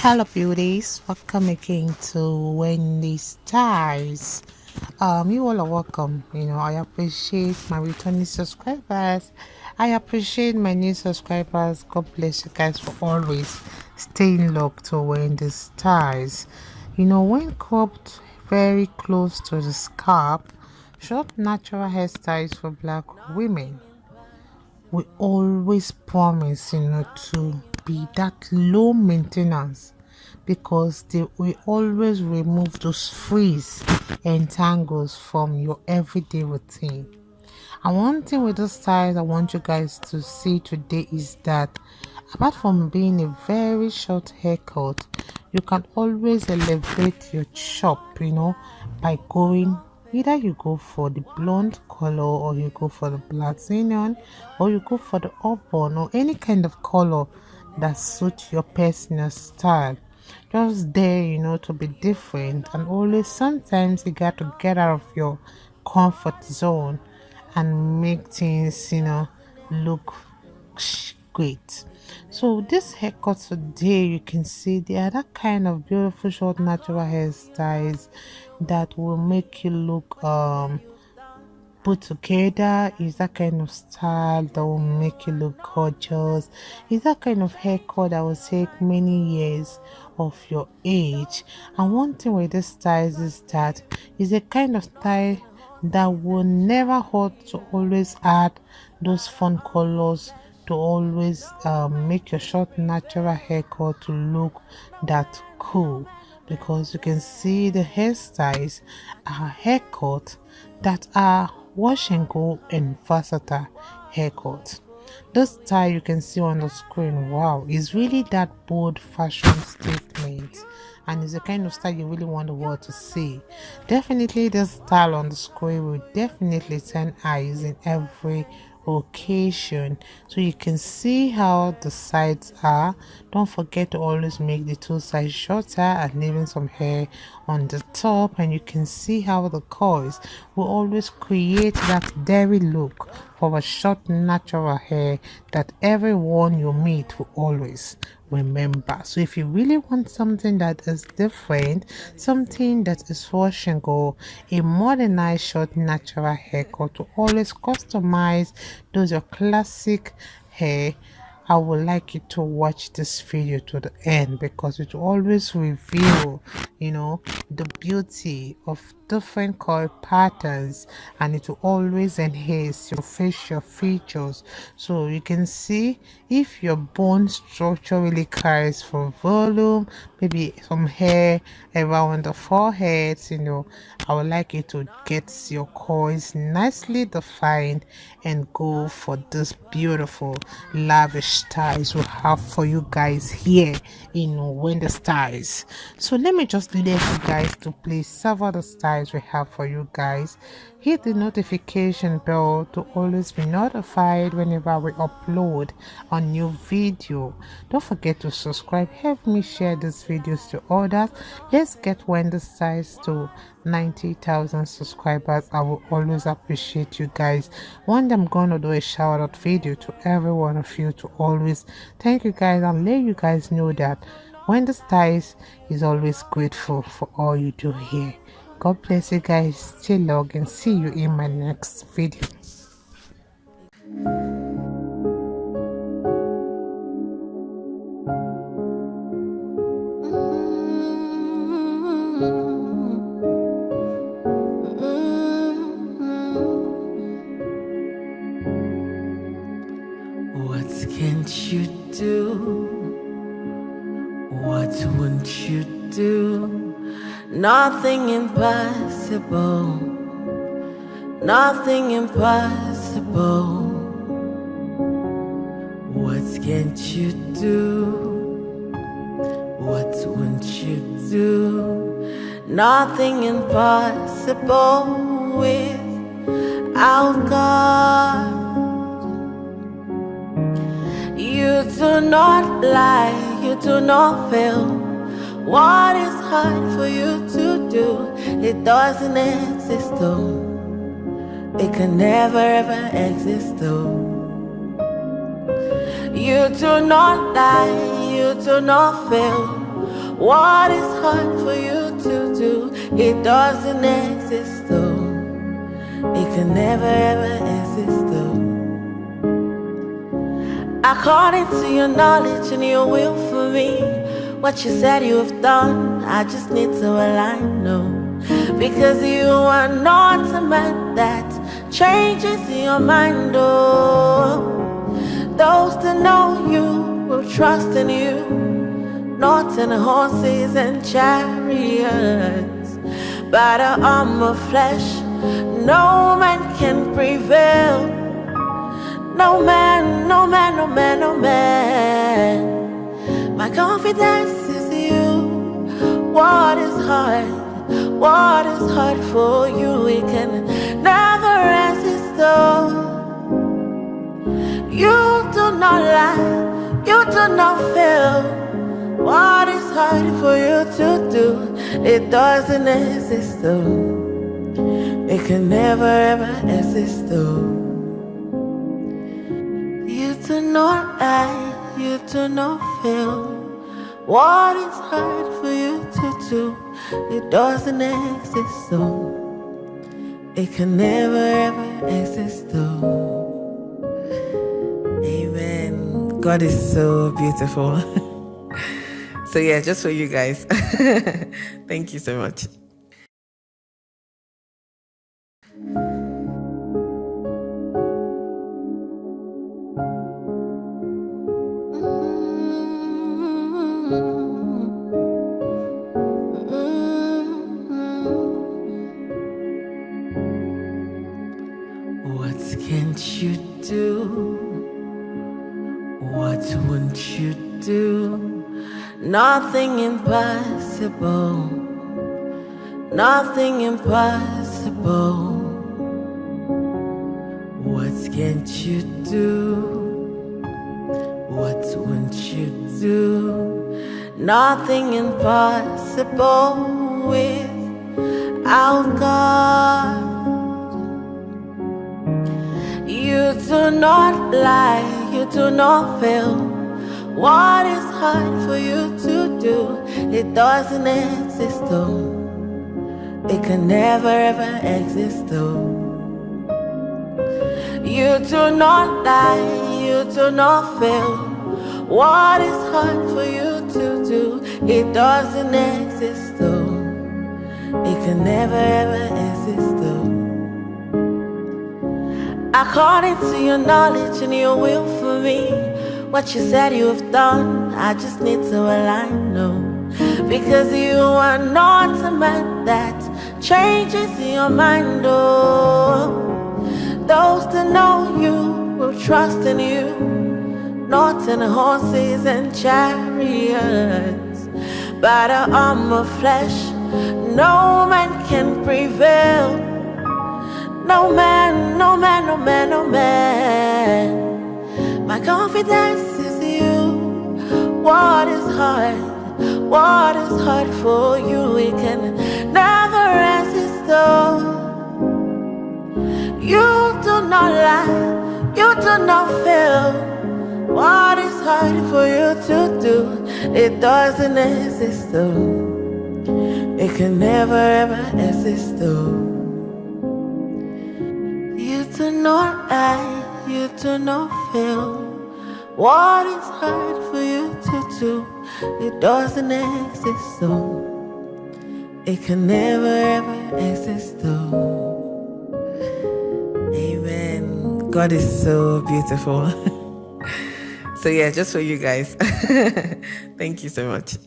Hello beauties, welcome again to Wendy Styles. You all are welcome. I appreciate my returning subscribers. I appreciate my new subscribers. God bless you guys for always staying locked to Wendy Styles. When cropped very close to the scalp, short natural hairstyles for black women, we always promise to be that low maintenance, because they will always remove those frizz and tangles from your everyday routine. And one thing with this styles I want you guys to see today is that apart from being a very short haircut, you can always elevate your chop, by going, either you go for the blonde color, or you go for the platinum, or you go for the auburn, or any kind of color that suits your personal style. Just there, to be different. And always, sometimes you got to get out of your comfort zone and make things, look great. So this haircut today, you can see there are that kind of beautiful short natural hairstyles that will make you look put together. Is that kind of style that will make you look gorgeous. Is that kind of haircut that will take many years of your age. And one thing with this styles is that it's a kind of style that will never hurt to always add those fun colors to always make your short natural haircut to look that cool. Because you can see the hairstyles are haircut that are wash and go and versatile haircut. This style you can see on the screen, wow, is really that bold fashion statement, and it's the kind of style you really want the world to see. Definitely this style on the screen will definitely turn eyes in every occasion. So you can see how the sides are. Don't forget to always make the two sides shorter and leaving some hair on the top, and you can see how the coils will always create that dairy look for a short natural hair that everyone you meet will always remember. So if you really want something that is different, something that is wash and go, a modernized short natural haircut to always customize those your classic hair, I would like you to watch this video to the end, because it will always reveal the beauty of different coil patterns, and it will always enhance your facial features. So you can see if your bone structure really carries for volume, maybe some hair around the forehead, I would like you to get your coils nicely defined and go for this beautiful lavish styles we have for you guys here in Wendy Styles. So let me just let you guys to play several the styles we have for you guys. Hit the notification bell to always be notified whenever we upload a new video. Don't forget to subscribe. Help me share these videos to others. Let's get Wendy Styles to 90,000 subscribers. I will always appreciate you guys. One day I'm gonna do a shout out video to every one of you to always thank you guys and let you guys know that Wendy Styles is always grateful for all you do here. God bless you guys. Stay logged and see you in my next video. What can't you do? What won't you do? Nothing impossible. Nothing impossible. What can't you do? What won't you do? Nothing impossible without God. You do not lie, you do not fail. What is hard for you to do? It doesn't exist though. It can never ever exist though. You do not lie, you do not fail. What is hard for you to do? It doesn't exist though. It can never ever exist though. According to your knowledge and your will for me, what you said you have done, I just need to align, no. Because you are not a man that changes your mind, oh. Those that know you will trust in you, not in horses and chariots. By the arm of flesh, no man can prevail. No man, no man, no man, no man. My confidence is you. What is hard? What is hard for you? We can never resist though. You do not lie, you do not fail. What is hard for you to do? It doesn't exist though. It can never ever exist though. You do not lie, you do not fail. What is hard for you to do? It doesn't exist though. It can never ever exist though. Amen. God is so beautiful. So yeah, just for you guys. Thank you so much. What can't you do? What won't you do? Nothing impossible. Nothing impossible. What can't you do? What won't you do? Nothing impossible without God. You do not lie, you do not fail. What is hard for you to do? It doesn't exist though. It can never ever exist though. You do not lie, you do not fail. What is hard for you to do? It doesn't exist though. It can never ever exist though. According to your knowledge and your will for me, what you said you have done, I just need to align, no. Because you are not a man that changes your mind, oh. Those that know you will trust in you, not in horses and chariots. By the arm of flesh, no man can prevail. No man, no man, no man, no man. My confidence is you. What is hard? What is hard for you? We can never resist though. You do not lie, you do not fail. What is hard for you to do? It doesn't exist though. It can never ever exist though. You do not lie, you do not fail. What is hard for you to do? It doesn't exist though. It can never ever exist though. Amen. God is so beautiful. So yeah, just for you guys. Thank you so much.